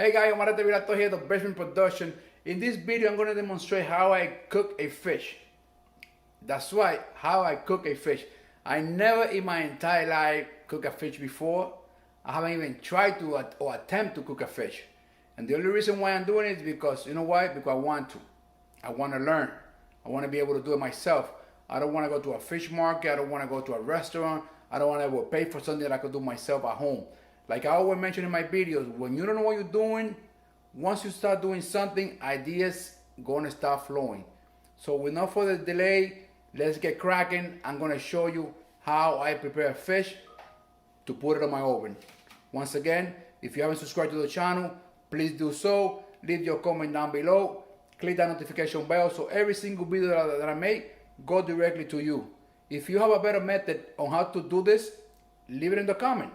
Hey guys, Omarete Vilato here, the Basement Production. In this video, I'm going to demonstrate how I cook a fish. That's right, how I cook a fish. I never in my entire life cook a fish before. I haven't even tried to or attempt to cook a fish. And the only reason why I'm doing it is because, you know why? Because I want to. I want to learn. I want to be able to do it myself. I don't want to go to a fish market. I don't want to go to a restaurant. I don't want to pay for something that I could do myself at home. Like I always mention in my videos, when you don't know what you're doing, once you start doing something, ideas gonna start flowing. So with no further delay, let's get cracking. I'm gonna show you how I prepare fish to put it on my oven. Once again, if you haven't subscribed to the channel, please do so. Leave your comment down below. Click that notification bell so every single video that I make go directly to you. If you have a better method on how to do this, leave it in the comment.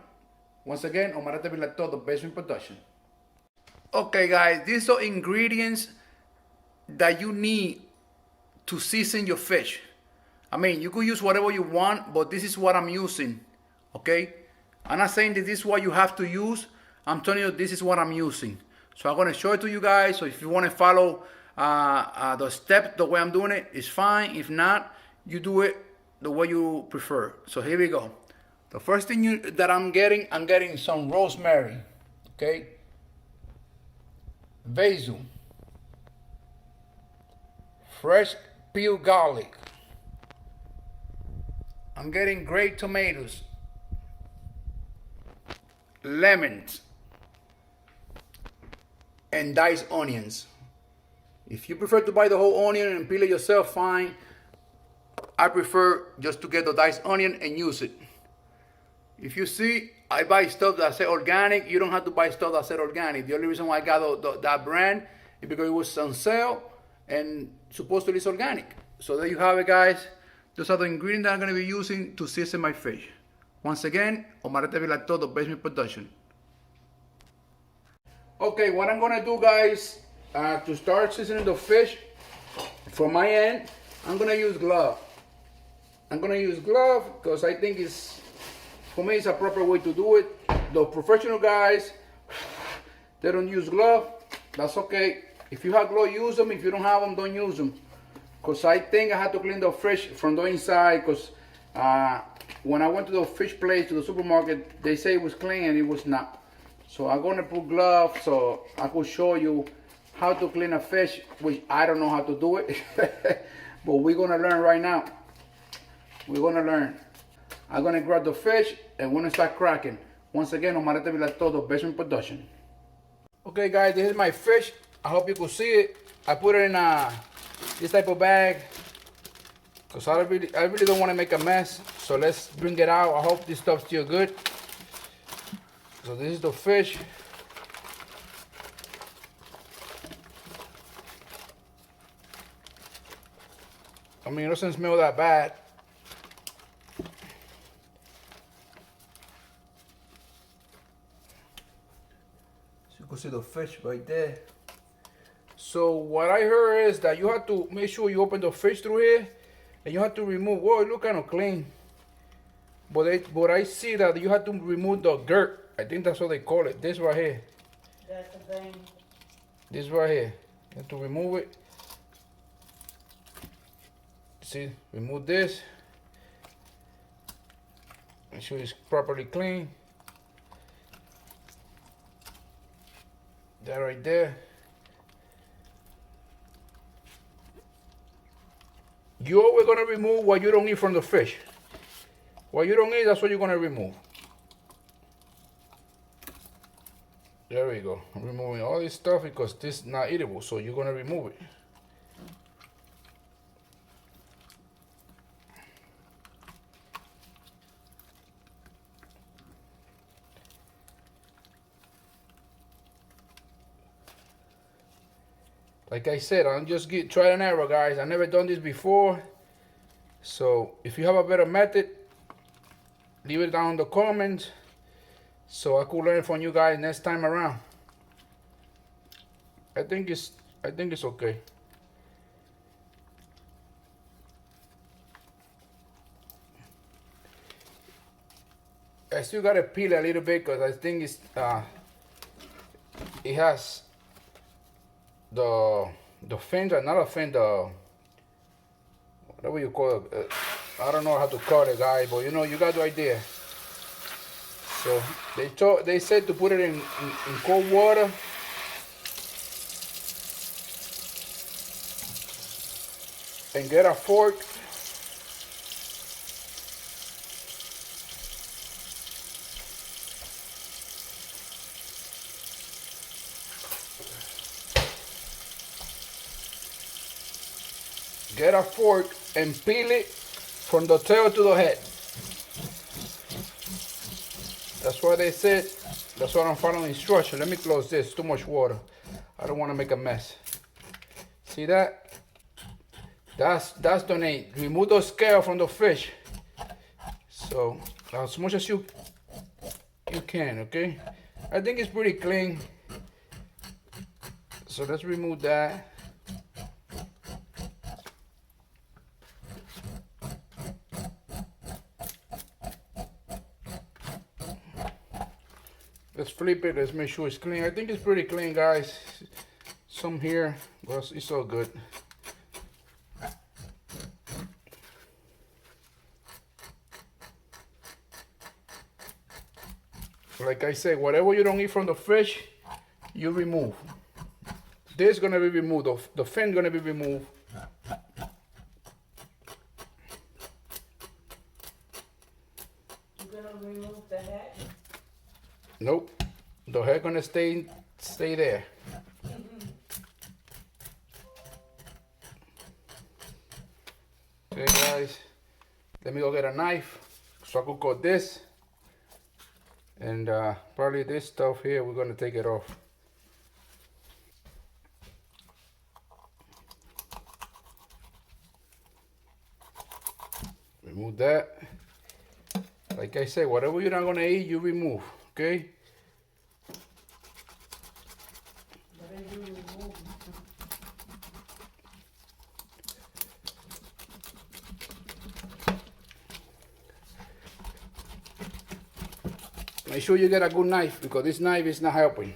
Once again, Omarete Vilato, the Basement Production. Okay guys, these are ingredients that you need to season your fish. I mean, you could use whatever you want, but this is what I'm using, okay? I'm not saying that this is what you have to use. I'm telling you this is what I'm using. So I'm gonna show it to you guys. So if you wanna follow the steps, the way I'm doing it, it's fine. If not, you do it the way you prefer. So here we go. The first thing that I'm getting some rosemary, okay? Basil, fresh peeled garlic. I'm getting grated tomatoes, lemons, and diced onions. If you prefer to buy the whole onion and peel it yourself, fine. I prefer just to get the diced onion and use it. If you see, I buy stuff that say organic. You don't have to buy stuff that say organic. The only reason why I got that brand is because it was on sale and supposedly it's organic. So there you have it, guys. Those are the ingredients that I'm going to be using to season my fish. Once again, Omarete Vilato, the Basement Production. Okay, what I'm going to do, guys, to start seasoning the fish, from my end, I'm going to use glove. I'm going to use glove because I think for me, it's a proper way to do it. The professional guys, they don't use gloves. That's okay. If you have gloves, use them. If you don't have them, don't use them. Because I think I had to clean the fish from the inside. Because when I went to the fish place, to the supermarket, they say it was clean and it was not. So I'm going to put gloves so I could show you how to clean a fish, which I don't know how to do it. But we're going to learn right now. We're going to learn. I'm going to grab the fish and we're going to start cracking. Once again, Omarete Vilato, the Basement Production. Okay guys, this is my fish. I hope you can see it. I put it in this type of bag because I really don't want to make a mess. So let's bring it out. I hope this stuff's still good. So this is the fish. I mean, it doesn't smell that bad. You can see the fish right there. So what I heard is that you have to make sure you open the fish through here and you have to remove, whoa, it look kind of clean. But I see that you have to remove the dirt. I think that's what they call it. This right here. That's the thing. This right here. You have to remove it. See, remove this. Make sure it's properly clean. That right there. You're always going to remove what you don't need from the fish. What you don't need, that's what you're going to remove. There we go. I'm removing all this stuff because this is not eatable, so you're going to remove it. Like I said, I'm just trial and error, guys. I've never done this before. So if you have a better method, leave it down in the comments so I could learn from you guys next time around. I think it's okay. I still gotta peel a little bit because I think it has the fin, not a fin, the whatever you call it. I don't know how to call it, guys, but you know, you got the idea. So they said to put it in cold water. And get a fork. Get a fork and peel it from the tail to the head. That's what they said. That's what I'm following instruction. Let me close this. Too much water. I don't want to make a mess. See that? That's the name. Remove the scale from the fish. So as much as you can, okay? I think it's pretty clean. So let's remove that. Let's flip it. Let's make sure it's clean. I think it's pretty clean, guys. Some here, but it's all good. Like I said, whatever you don't eat from the fish, you remove. This is gonna be removed. The fin gonna be removed. You're gonna remove the head? Nope. The head gonna stay there. Okay, guys. Let me go get a knife so I could cut this. And probably this stuff here, we're gonna take it off. Remove that. Like I said, whatever you're not gonna eat, you remove, okay? Whatever you remove. Make sure you get a good knife because this knife is not helping.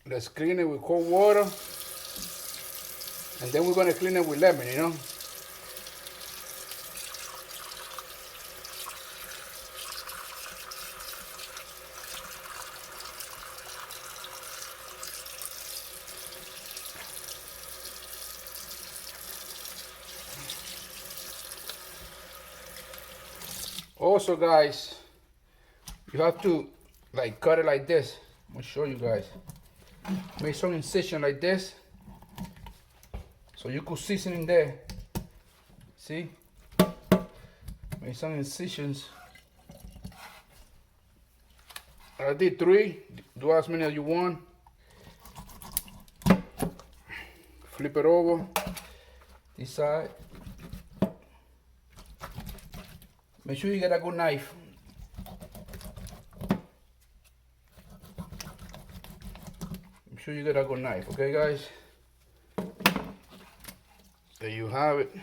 Let's clean it with cold water. And then we're gonna clean it with lemon, you know? Also, guys, you have to like cut it like this. I'm gonna show you guys. Make some incision like this, so you could season in there. See? Make some incisions. I did 3. Do as many as you want. Flip it over. This side. Make sure you get a good knife. Make sure you get a good knife, okay, guys? There you have it.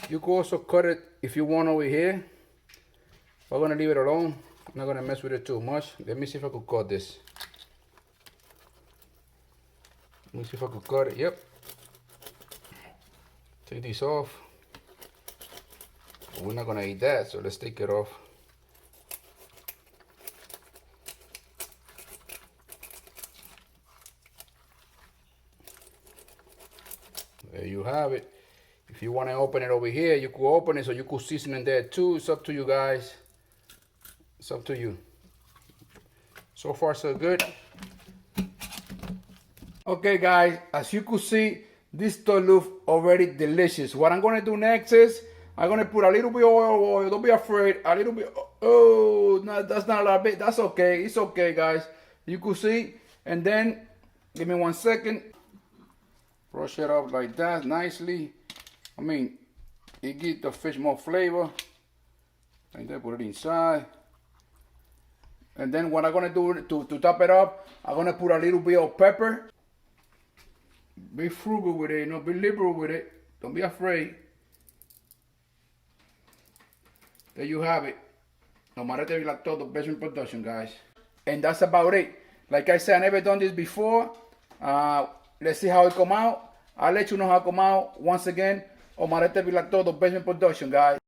You can also cut it if you want over here. I'm gonna leave it alone. I'm not gonna mess with it too much. Let me see if I could cut this. Let me see if I could cut it. Yep. Take this off. We're not gonna eat that, so let's take it off. There you have it. If you want to open it over here, you could open it so you could season in there too. It's up to you guys. It's up to you. So far, so good. Okay, guys, as you could see, this stuff looks already delicious. What I'm gonna do next is I'm gonna put a little bit of oil. Don't be afraid. A little bit. Oh, no, that's not a lot bit. That's okay. It's okay, guys. You could see. And then, give me 1 second. Brush it up like that nicely. I mean, it gives the fish more flavor. And then put it inside. And then what I'm gonna do to top it up, I'm gonna put a little bit of pepper. Be frugal with it, you know, be liberal with it. Don't be afraid. There you have it. Omarete Vilato, the best in production, guys. And that's about it. Like I said, I never done this before. Let's see how it come out. I'll let you know how it come out. Once again, Omarete Vilato, the best in production, guys.